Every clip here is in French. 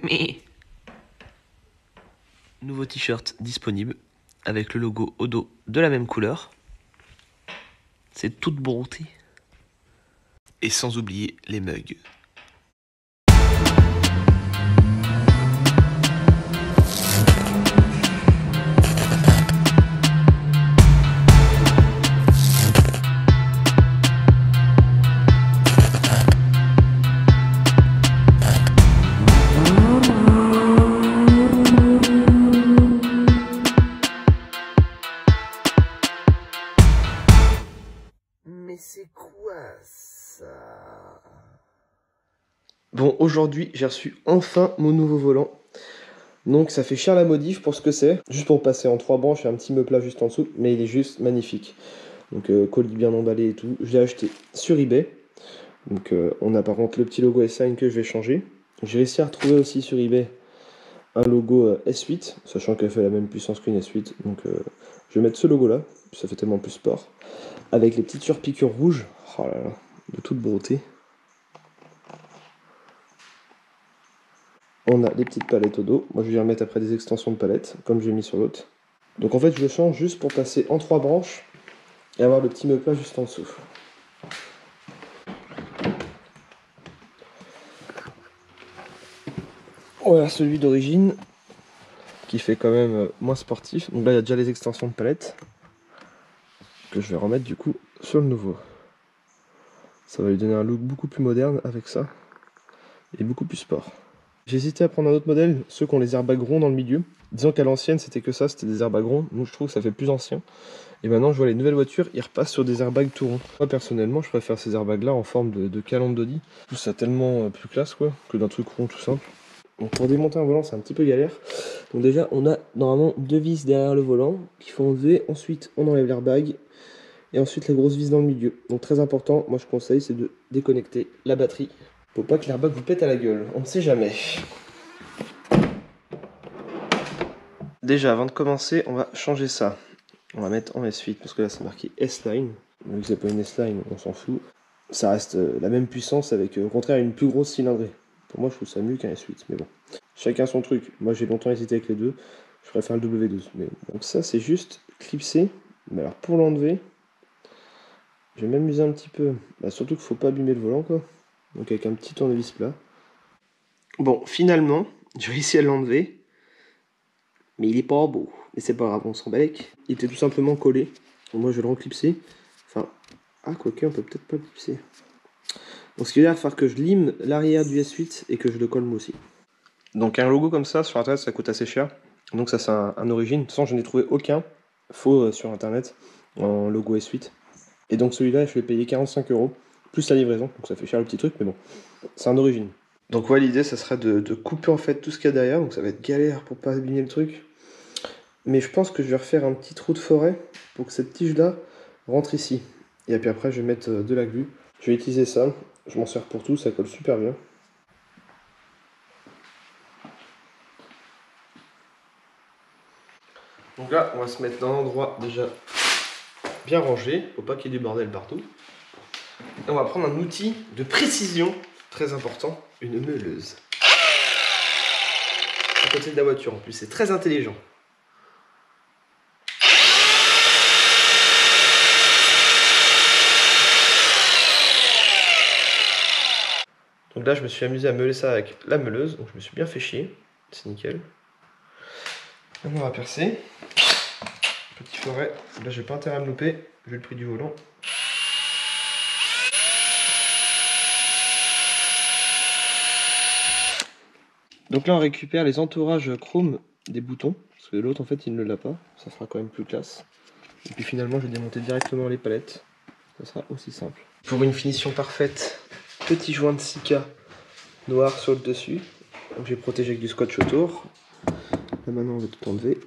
Mais... Nouveau t-shirt disponible, avec le logo au dos de la même couleur. C'est toute bonté. Et sans oublier les mugs. Mais c'est quoi ça? Bon, aujourd'hui, j'ai reçu enfin mon nouveau volant. Donc ça fait cher la modif pour ce que c'est. Juste pour passer en 3 branches et un petit meuplat juste en dessous. Mais il est juste magnifique. Donc colis bien emballé et tout. Je l'ai acheté sur eBay. Donc on a par contre le petit logo S9 que je vais changer. J'ai réussi à retrouver aussi sur eBay un logo S8. Sachant qu'elle fait la même puissance qu'une S8. Donc je vais mettre ce logo là. Ça fait tellement plus sport. Avec les petites surpiqûres rouges. Oh là là, de toute beauté. On a les petites palettes au dos. Moi je vais y remettre après des extensions de palettes, comme j'ai mis sur l'autre. Donc en fait je le change juste pour passer en 3 branches et avoir le petit meuplat juste en dessous. Voilà celui d'origine, qui fait quand même moins sportif. Donc là il y a déjà les extensions de palettes, que je vais remettre du coup sur le nouveau. Ça va lui donner un look beaucoup plus moderne avec ça, et beaucoup plus sport. J'ai hésité à prendre un autre modèle, ceux qui ont les airbags ronds dans le milieu. Disons qu'à l'ancienne c'était que ça, c'était des airbags ronds. Donc je trouve que ça fait plus ancien. Et maintenant je vois les nouvelles voitures, ils repassent sur des airbags tout ronds. Moi personnellement je préfère ces airbags là en forme de calandre d'Audi. Je trouve ça tellement plus classe quoi, que d'un truc rond tout simple. Donc pour démonter un volant c'est un petit peu galère. Donc déjà on a normalement 2 vis derrière le volant qu'il faut enlever. Ensuite on enlève l'airbag. Et ensuite la grosse vis dans le milieu. Donc très important, moi je conseille c'est de déconnecter la batterie. Faut pas que l'airbag vous pète à la gueule, on ne sait jamais. Déjà avant de commencer on va changer ça. On va mettre en S8 parce que là c'est marqué S-Line. Vu que c'est pas une S-Line, on s'en fout. Ça reste la même puissance avec au contraire une plus grosse cylindrée. Pour moi je trouve ça mieux qu'un S8, mais bon. Chacun son truc. Moi j'ai longtemps hésité avec les deux. Je préfère le W12. Mais bon. Donc ça c'est juste clipsé. Mais alors pour l'enlever, je vais m'amuser un petit peu. Bah, surtout qu'il faut pas abîmer le volant quoi. Donc avec un petit tournevis plat. Bon finalement, j'ai réussi à l'enlever. Mais il est pas beau. Mais c'est pas grave, on s'en balèque. Il était tout simplement collé. Donc moi je vais le reclipser. Enfin, ah quoique on peut peut-être pas le clipser. Donc ce qui veut dire qu'il va falloir que je lime l'arrière du S8 et que je le colle moi aussi. Donc un logo comme ça sur internet ça coûte assez cher. Donc ça c'est un origine. De toute façon je n'ai trouvé aucun faux sur internet en logo S8. Et donc celui-là je vais payer 45 € plus la livraison. Donc ça fait cher le petit truc mais bon. C'est un origine. Donc ouais l'idée ça serait de couper en fait tout ce qu'il y a derrière. Donc ça va être galère pour pas abîmer le truc. Mais je pense que je vais refaire un petit trou de forêt pour que cette tige là rentre ici. Et puis après je vais mettre de la glu. Je vais utiliser ça, je m'en sers pour tout, ça colle super bien. Donc là on va se mettre dans un endroit déjà bien rangé, faut pas qu'il y ait du bordel partout. Et on va prendre un outil de précision très important, une meuleuse. À côté de la voiture en plus, c'est très intelligent. Donc là je me suis amusé à meuler ça avec la meuleuse, donc je me suis bien fait chier, c'est nickel. Maintenant on va percer. Petit forêt, là j'ai pas intérêt à me louper, vu le prix du volant. Donc là on récupère les entourages chrome des boutons, parce que l'autre en fait il ne l'a pas, ça sera quand même plus classe. Et puis finalement je vais démonter directement les palettes, ça sera aussi simple. Pour une finition parfaite, petit joint de Sika noir sur le dessus, donc j'ai protégé avec du scotch autour. Là maintenant on va tout enlever,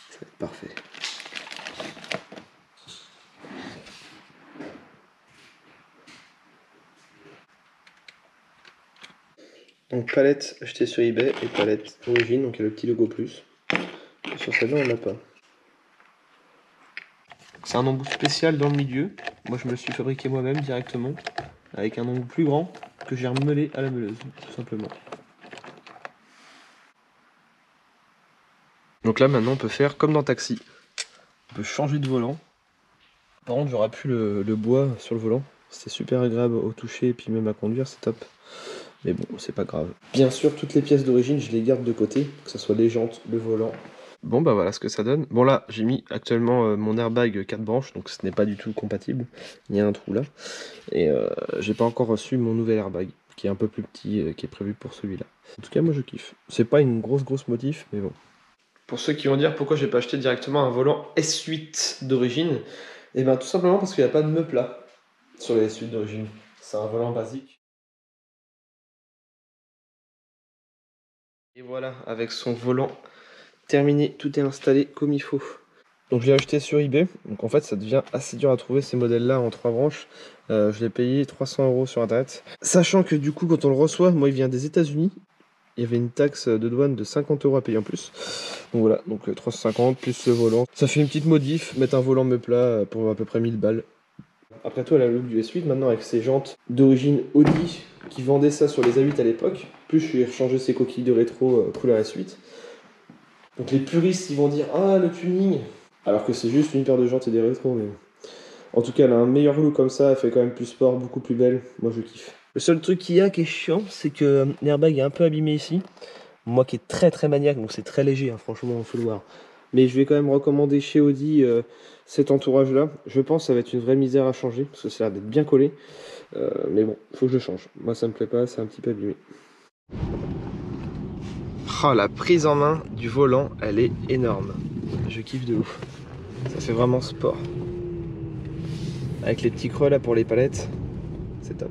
ça va être parfait. Donc palette achetée sur eBay et palette origine, donc il y a le petit logo plus. Et sur celle-là on l'a pas. C'est un embout spécial dans le milieu. Moi je me le suis fabriqué moi-même directement, avec un embout plus grand que j'ai remelé à la meuleuse, tout simplement. Donc là maintenant on peut faire comme dans Taxi. On peut changer de volant. Par contre j'aurais plus le bois sur le volant. C'était super agréable au toucher et puis même à conduire, c'est top. Mais bon, c'est pas grave. Bien sûr, toutes les pièces d'origine, je les garde de côté, que ce soit les jantes, le volant. Bon bah voilà ce que ça donne. Bon là, j'ai mis actuellement mon airbag 4 branches, donc ce n'est pas du tout compatible. Il y a un trou là. Et j'ai pas encore reçu mon nouvel airbag, qui est un peu plus petit, qui est prévu pour celui-là. En tout cas, moi je kiffe. C'est pas une grosse motif, mais bon. Pour ceux qui vont dire pourquoi j'ai pas acheté directement un volant S8 d'origine, et bien tout simplement parce qu'il n'y a pas de nœud plat sur les S8 d'origine. C'est un volant basique. Et voilà, avec son volant terminé, tout est installé comme il faut. Donc je l'ai acheté sur eBay, donc en fait ça devient assez dur à trouver ces modèles-là en 3 branches. Je l'ai payé 300 € sur internet. Sachant que du coup quand on le reçoit, moi il vient des États-Unis. Il y avait une taxe de douane de 50 € à payer en plus. Donc voilà, donc 350 plus le volant. Ça fait une petite modif, mettre un volant me plat pour à peu près 1000 balles. Après tout, elle a le look du S8 maintenant avec ses jantes d'origine Audi qui vendaient ça sur les A8 à l'époque. Plus je lui ai rechangé ses coquilles de rétro couleur S8. Donc les puristes ils vont dire ah le tuning, alors que c'est juste une paire de jantes et des rétros. Mais en tout cas, elle a un meilleur look comme ça, elle fait quand même plus sport, beaucoup plus belle. Moi je kiffe. Le seul truc qu'il y a qui est chiant, c'est que l'airbag est un peu abîmé ici. Moi qui est très maniaque, donc c'est très léger, hein, franchement, il faut le voir. Mais je vais quand même recommander chez Audi cet entourage-là. Je pense que ça va être une vraie misère à changer, parce que ça a l'air d'être bien collé. Mais bon, faut que je change. Moi ça me plaît pas, c'est un petit peu abîmé. Oh, la prise en main du volant, elle est énorme. Je kiffe de ouf. Ça fait vraiment sport. Avec les petits creux là pour les palettes, c'est top.